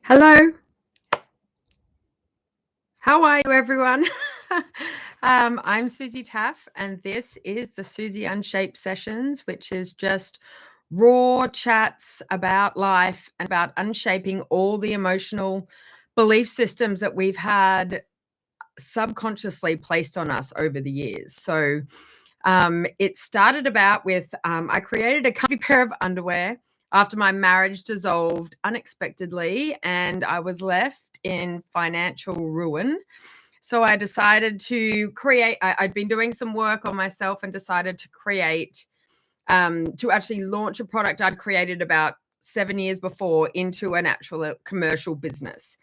Hello, how are you, everyone? I'm Susie Taff, and this is the Susie Unshaped sessions, which is just raw chats about life and about unshaping all the emotional belief systems that we've had subconsciously placed on us over the years. So it started about with I created a comfy pair of underwear after my marriage dissolved unexpectedly, and I was left in financial ruin. So I decided to create, I'd been doing some work on myself and decided to create, to actually launch a product I'd created about 7 years before into an actual commercial business.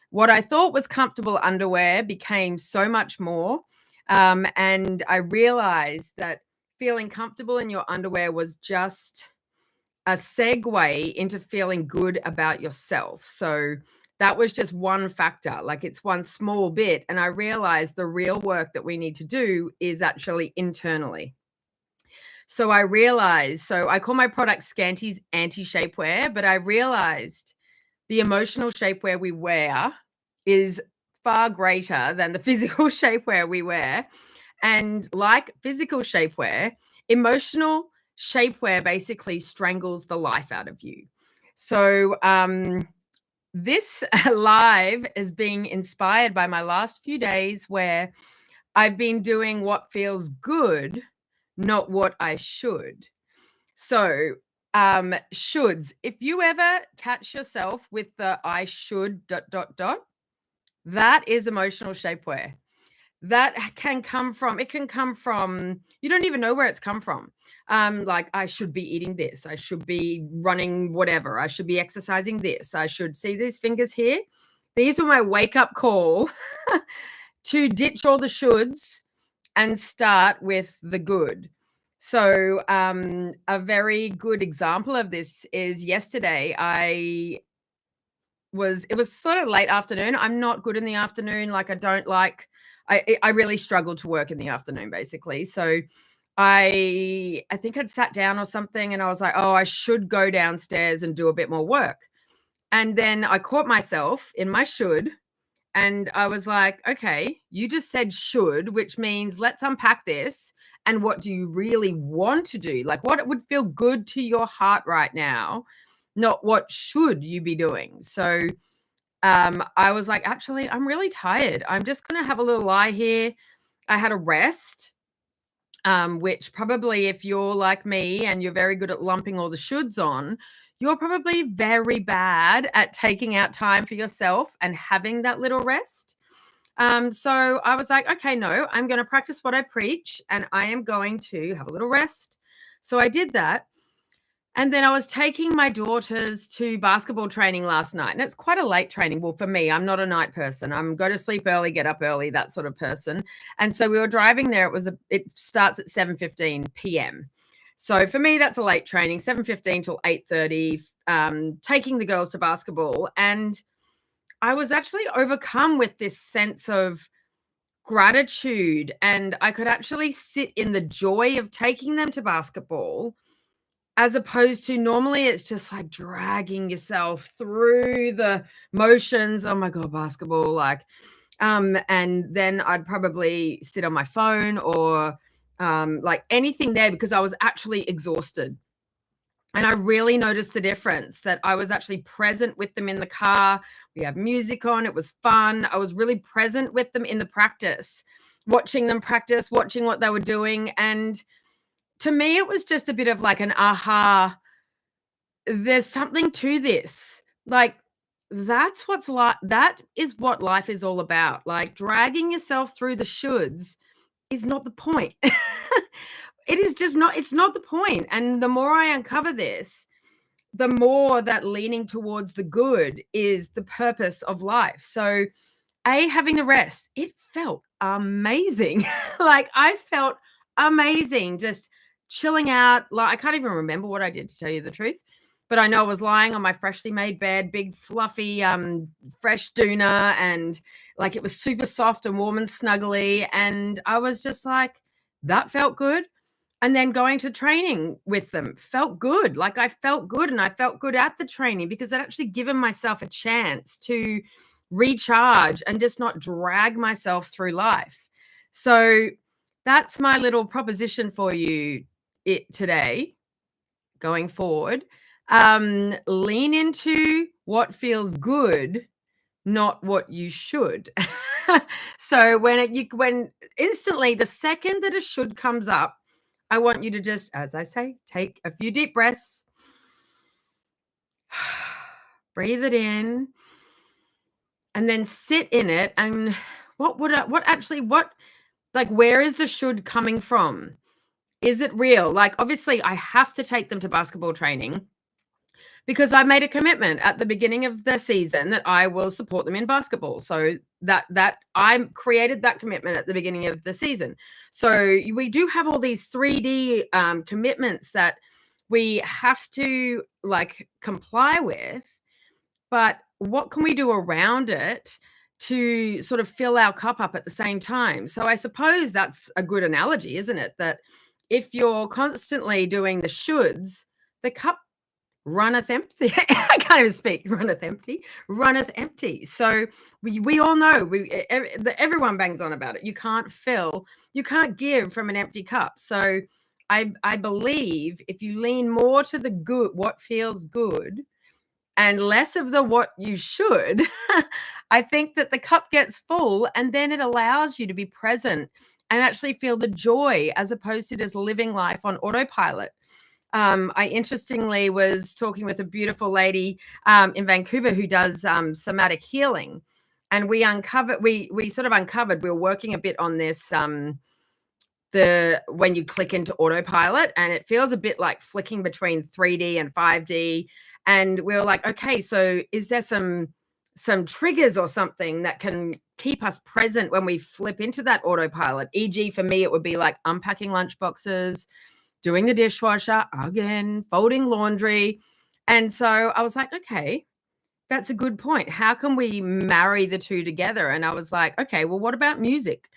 What I thought was comfortable underwear became so much more. And I realized that feeling comfortable in your underwear was just a segue into feeling good about yourself. So that was just one factor, like it's one small bit. And I realized the real work that we need to do is actually internally. So I realized, so I call my product Scanty's anti-shapewear, but I realized the emotional shapewear we wear is far greater than the physical shapewear we wear. And like physical shapewear, emotional shapewear basically strangles the life out of you. So this live is being inspired by my last few days where I've been doing what feels good, not what I should. So shoulds. If you ever catch yourself with the I should ... that is emotional shapewear. That can come from, it can come from, you don't even know where it's come from. Like, I should be eating this, I should be running whatever, I should be exercising this, I should see these fingers here. These were my wake up call to ditch all the shoulds and start with the good. So a very good example of this is yesterday. It was sort of late afternoon. I'm not good in the afternoon. Like, I don't like, I really struggle to work in the afternoon, basically. So I think I'd sat down or something and I was like, oh, I should go downstairs and do a bit more work. And then I caught myself in my should, and I was like, okay, you just said should, which means let's unpack this. And what do you really want to do? Like, what would feel good to your heart right now, not what should you be doing. So I was like, actually, I'm really tired. I'm just going to have a little lie here. I had a rest, which probably, if you're like me and you're very good at lumping all the shoulds on, you're probably very bad at taking out time for yourself and having that little rest. So I was like, okay, no, I'm going to practice what I preach and I am going to have a little rest. So I did that. And then I was taking my daughters to basketball training last night. And it's quite a late training. Well, for me, I'm not a night person. I'm go to sleep early, get up early, that sort of person. And so we were driving there. It starts at 7:15 p.m. So for me, that's a late training, 7:15 till 8:30, taking the girls to basketball. And I was actually overcome with this sense of gratitude. And I could actually sit in the joy of taking them to basketball, as opposed to normally it's just like dragging yourself through the motions. Oh my God, basketball. And then I'd probably sit on my phone or like anything there because I was actually exhausted. And I really noticed the difference that I was actually present with them in the car. We had music on. It was fun. I was really present with them in the practice, watching them practice, watching what they were doing. And to me, it was just a bit of like an aha, there's something to this. Like, that's what's like, that is what life is all about. Like, dragging yourself through the shoulds is not the point. It is just not, it's not the point. And the more I uncover this, the more that leaning towards the good is the purpose of life. So, having the rest, it felt amazing. Like, I felt amazing just chilling out. Like, I can't even remember what I did, to tell you the truth. But I know I was lying on my freshly made bed, big fluffy fresh doona, and like it was super soft and warm and snuggly. And I was just like, that felt good. And then going to training with them felt good. Like I felt good and I felt good at the training because I'd actually given myself a chance to recharge and just not drag myself through life. So that's my little proposition for you today going forward. Lean into what feels good, not what you should. So when instantly the second that a should comes up, I want you to just, as I say, take a few deep breaths, breathe it in, and then sit in it. And where is the should coming from? Is it real? Like, obviously, I have to take them to basketball training because I made a commitment at the beginning of the season that I will support them in basketball. So that I created that commitment at the beginning of the season. So we do have all these 3D commitments that we have to like comply with, but what can we do around it to sort of fill our cup up at the same time? So I suppose that's a good analogy, isn't it? That if you're constantly doing the shoulds, the cup runneth empty. I can't even speak. Runneth empty. So we all know everyone bangs on about it. You can't give from an empty cup. So I believe if you lean more to the good, what feels good, and less of the what you should, I think that the cup gets full and then it allows you to be present and actually feel the joy as opposed to just living life on autopilot. I interestingly was talking with a beautiful lady in Vancouver who does somatic healing, and we sort of uncovered we were working a bit on this when you click into autopilot, and it feels a bit like flicking between 3D and 5D, and we were like, okay, so is there some triggers or something that can keep us present when we flip into that autopilot? E.g., for me, it would be like unpacking lunch boxes, doing the dishwasher, again, folding laundry. And so I was like, okay, that's a good point. How can we marry the two together? And I was like, okay, well, what about music?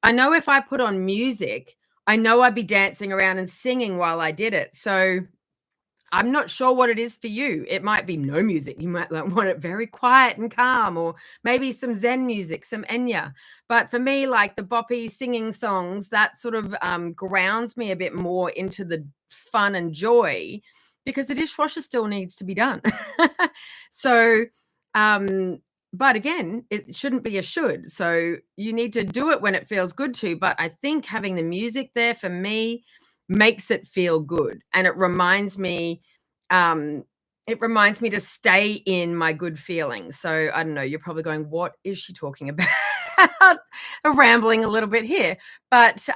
I know if I put on music, I know I'd be dancing around and singing while I did it. So I'm not sure what it is for you. It might be no music. You might want it very quiet and calm, or maybe some Zen music, some Enya. But for me, like the boppy singing songs, that sort of grounds me a bit more into the fun and joy because the dishwasher still needs to be done. So, but again, it shouldn't be a should. So you need to do it when it feels good to. But I think having the music there for me makes it feel good, and it reminds me to stay in my good feelings. So I don't know, you're probably going, what is she talking about? Rambling a little bit here, but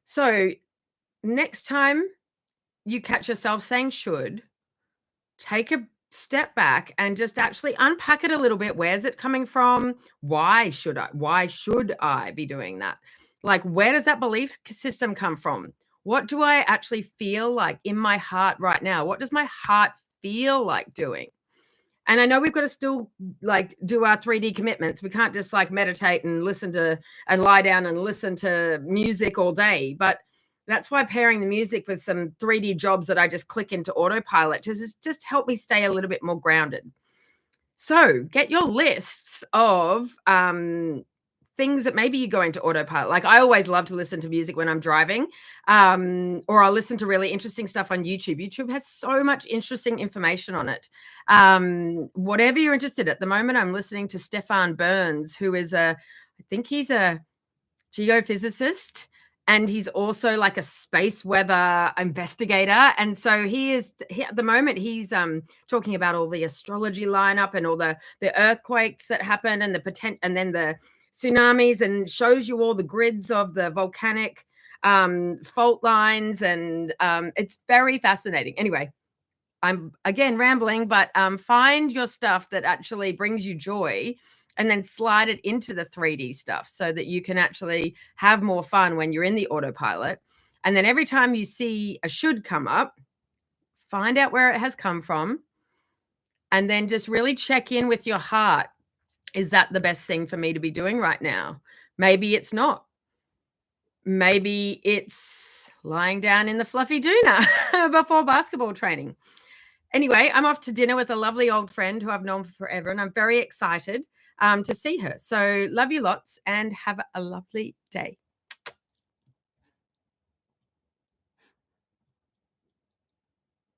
so next time you catch yourself saying should, take a step back and just actually unpack it a little bit. Where's it coming from? Why should I be doing that? Like, where does that belief system come from? What do I actually feel like in my heart right now? What does my heart feel like doing? And I know we've got to still like do our 3D commitments. We can't just like meditate and and lie down and listen to music all day. But that's why pairing the music with some 3D jobs that I just click into autopilot just help me stay a little bit more grounded. So get your lists of things that maybe you go into autopilot. Like I always love to listen to music when I'm driving, or I'll listen to really interesting stuff on YouTube. YouTube has so much interesting information on it. Whatever you're interested in. At the moment, I'm listening to Stefan Burns, who is I think he's a geophysicist, and he's also like a space weather investigator. And so at the moment he's talking about all the astrology lineup and all the earthquakes that happen and and then the tsunamis, and shows you all the grids of the volcanic fault lines, and it's very fascinating. Anyway, I'm again rambling, but find your stuff that actually brings you joy and then slide it into the 3D stuff so that you can actually have more fun when you're in the autopilot. And then every time you see a should come up, find out where it has come from, and then just really check in with your heart. Is that the best thing for me to be doing right now? Maybe it's not. Maybe it's lying down in the fluffy doona before basketball training. Anyway, I'm off to dinner with a lovely old friend who I've known for forever, and I'm very excited to see her. So love you lots and have a lovely day.